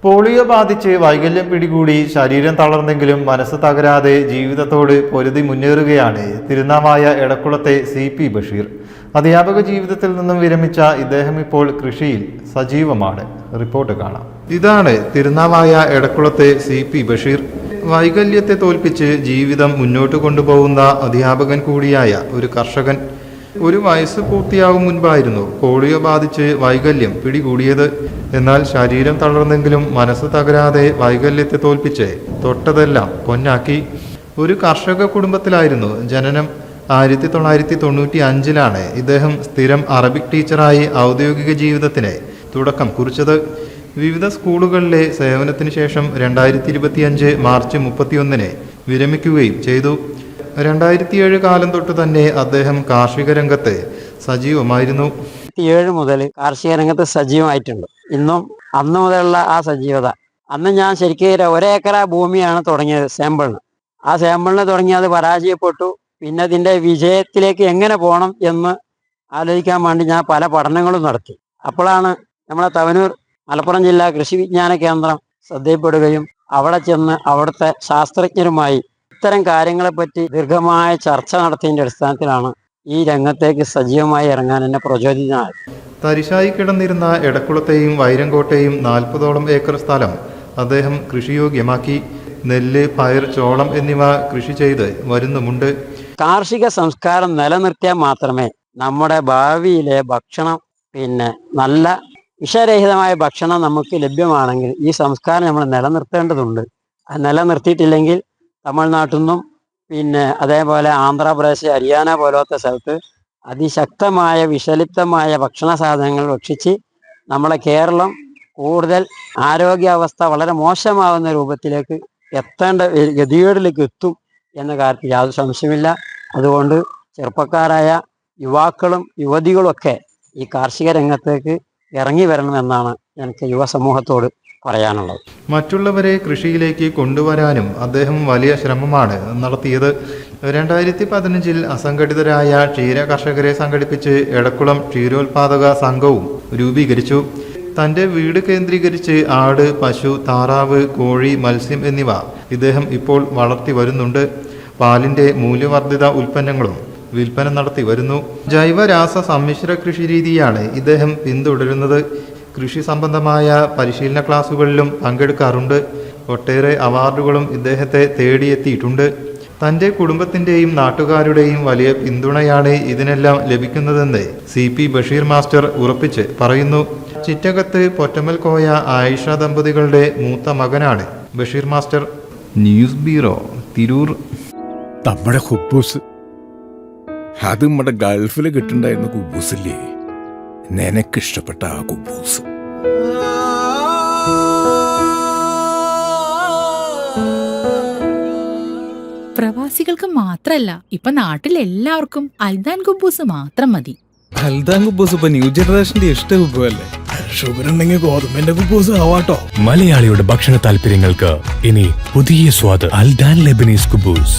Polio ബാധിച്ച് വൈകല്യം പിടികൂടി ശരീരം തളർന്നെങ്കിലും മനസ്സ് തകരാതെ ജീവിതത്തോട് പൊരുതി മുന്നേറുകയാണ് തിരുനാവായ എടക്കുളത്തെ CP ബഷീർ. അധ്യാപക ജീവിതത്തിൽ നിന്നും വിരമിച്ച ഇദ്ദേഹം ഇപ്പോൾ കൃഷിയിൽ സജീവമാണ്. റിപ്പോർട്ട് കാണാം. ഇതാണ് തിരുനാവായ എടക്കുളത്തെ CP ബഷീർ. വൈകല്യത്തെ തോൽപ്പിച്ച് ജീവിതം മുന്നോട്ട് കൊണ്ടുപോകുന്ന അധ്യാപകൻ കൂടിയായ ഒരു കർഷകൻ. ഒരു വയസ്സ് പൂർത്തിയാവും മുൻപായിരുന്നു പോളിയോ ബാധിച്ച് വൈകല്യം പിടികൂടിയത്. എന്നാൽ ശരീരം തളർന്നെങ്കിലും മനസ്സ് തകരാതെ വൈകല്യത്തെ തോൽപ്പിച്ച് തൊട്ടതെല്ലാം പൊന്നാക്കി. ഒരു കർഷക കുടുംബത്തിലായിരുന്നു ജനനം. 1995 ഇദ്ദേഹം സ്ഥിരം അറബിക് ടീച്ചറായി ഔദ്യോഗിക ജീവിതത്തിന് തുടക്കം കുറിച്ചത്. വിവിധ സ്കൂളുകളിലെ സേവനത്തിന് ശേഷം 2025 മാർച്ച് 31 വിരമിക്കുകയും ചെയ്തു. 2007 കാലം തൊട്ട് തന്നെ അദ്ദേഹം കാർഷിക രംഗത്ത് സജീവമായിരുന്നു. 2007 മുതൽ കാർഷിക രംഗത്ത് സജീവമായിട്ടുണ്ട്. ഇന്നും അന്ന് മുതലുള്ള ആ സജീവത. അന്ന് ഞാൻ ശരിക്കും 1 ഏക്കർ ഭൂമിയാണ് തുടങ്ങിയത് സാമ്പിളിന്. ആ സാമ്പിളിന് തുടങ്ങി അത് പരാജയപ്പെട്ടു. പിന്നെ അതിൻ്റെ വിജയത്തിലേക്ക് എങ്ങനെ പോകണം എന്ന് ആലോചിക്കാൻ വേണ്ടി ഞാൻ പല പഠനങ്ങളും നടത്തി. അപ്പോഴാണ് നമ്മളെ തവനൂർ മലപ്പുറം ജില്ലാ കൃഷി വിജ്ഞാന കേന്ദ്രം ശ്രദ്ധയിൽപ്പെടുകയും അവിടെ ചെന്ന് അവിടുത്തെ ശാസ്ത്രജ്ഞരുമായി ഇത്തരം കാര്യങ്ങളെപ്പറ്റി ദീർഘമായ ചർച്ച നടത്തിയതിൻ്റെ അടിസ്ഥാനത്തിലാണ് ഈ രംഗത്തേക്ക് സജീവമായി ഇറങ്ങാൻ എന്നെ പ്രചോദിതനായത്. തരിശായി കിടന്നിരുന്ന എടക്കുളത്തെയും വൈരങ്കോട്ടെയും 40ഓളം ഏക്കർ സ്ഥലം അദ്ദേഹം കൃഷിയോഗ്യമാക്കി. നെല്ല്, പയർ, ചോളം എന്നിവ കൃഷി ചെയ്ത് വരുന്നുമുണ്ട്. കാർഷിക സംസ്കാരം നിലനിർത്തിയാൽ മാത്രമേ നമ്മുടെ ഭാവിയിലെ ഭക്ഷണം നല്ല വിഷരഹിതമായ ഭക്ഷണം നമുക്ക് ലഭ്യമാണെങ്കിൽ ഈ സംസ്കാരം നമ്മൾ നിലനിർത്തേണ്ടതുണ്ട്. അത് നിലനിർത്തിയിട്ടില്ലെങ്കിൽ തമിഴ്നാട്ടിൽ നിന്നും അതേപോലെ ആന്ധ്രാപ്രദേശ്, ഹരിയാന പോലത്തെ സ്ഥലത്ത് അതിശക്തമായ വിഷലിപ്തമായ ഭക്ഷണ സാധനങ്ങൾ ഭക്ഷിച്ച് നമ്മളെ കേരളം കൂടുതൽ ആരോഗ്യാവസ്ഥ വളരെ മോശമാവുന്ന രൂപത്തിലേക്ക് എത്തേണ്ട ഗതികേടിലേക്ക് എത്തും എന്ന കാര്യത്തിൽ യാതൊരു സംശയമില്ല. അതുകൊണ്ട് ചെറുപ്പക്കാരായ യുവാക്കളും യുവതികളും ഒക്കെ ഈ കാർഷിക രംഗത്തേക്ക് ഇറങ്ങി വരണമെന്നാണ് എനിക്ക് യുവസമൂഹത്തോട് പറയാനുള്ളത്. മറ്റുള്ളവരെ കൃഷിയിലേക്ക് കൊണ്ടുവരാനും അദ്ദേഹം വലിയ ശ്രമമാണ് നടത്തിയത്. 2015 അസംഘടിതരായ ക്ഷീര കർഷകരെ സംഘടിപ്പിച്ച് എടക്കുളം ക്ഷീരോത്പാദക സംഘവും രൂപീകരിച്ചു. തൻ്റെ വീട് കേന്ദ്രീകരിച്ച് ആട്, പശു, താറാവ്, കോഴി, മത്സ്യം എന്നിവ ഇദ്ദേഹം ഇപ്പോൾ വളർത്തി വരുന്നുണ്ട്. പാലിൻ്റെ മൂല്യവർദ്ധിത ഉൽപ്പന്നങ്ങളും വിൽപ്പന നടത്തി വരുന്നു. ജൈവരാസ സമ്മിശ്ര കൃഷി രീതിയാണ് ഇദ്ദേഹം പിന്തുടരുന്നത്. കൃഷി സംബന്ധമായ പരിശീലന ക്ലാസുകളിലും പങ്കെടുക്കാറുണ്ട്. ഒട്ടേറെ അവാർഡുകളും ഇദ്ദേഹത്തെ തേടിയെത്തിയിട്ടുണ്ട്. തൻ്റെ കുടുംബത്തിൻ്റെയും നാട്ടുകാരുടെയും വലിയ പിന്തുണയാണ് ഇതിനെല്ലാം ലഭിക്കുന്നതെന്ന് CP ബഷീർ മാസ്റ്റർ ഉറപ്പിച്ച് പറയുന്നു. ചിറ്റകത്ത് പൊറ്റമൽ കോയ ആയിഷ ദമ്പതികളുടെ മൂത്ത മകനാണ് Basheer master. News bureau, Tirur. നമ്മുടെ കുബൂസ് അത് നമ്മുടെ ഗൾഫിൽ കിട്ടുണ്ടായിരുന്ന കുബൂസില്ലേ, നിനക്കിഷ്ടപ്പെട്ട ആ കുബൂസ്. പ്രവാസികൾക്ക് മാത്രല്ല, ഇപ്പൊ നാട്ടിലെല്ലാവർക്കും അൽദാൻ കുബൂസ് മാത്രം മതി. അൽദാൻ കുബൂസ് ഇപ്പൊ ന്യൂ ജനറേഷന്റെ ഇഷ്ട കുബുവല്ലേ. ഷുഗർ ഉണ്ടെങ്കിൽ ഗോതമ്പിന്റെ കുബൂസ് ആവാട്ടോ. മലയാളിയുടെ ഭക്ഷണ താല്പര്യങ്ങൾക്ക് ഇനി പുതിയ സ്വാദ്. അൽദാൻ ലെബനീസ് കുബൂസ്.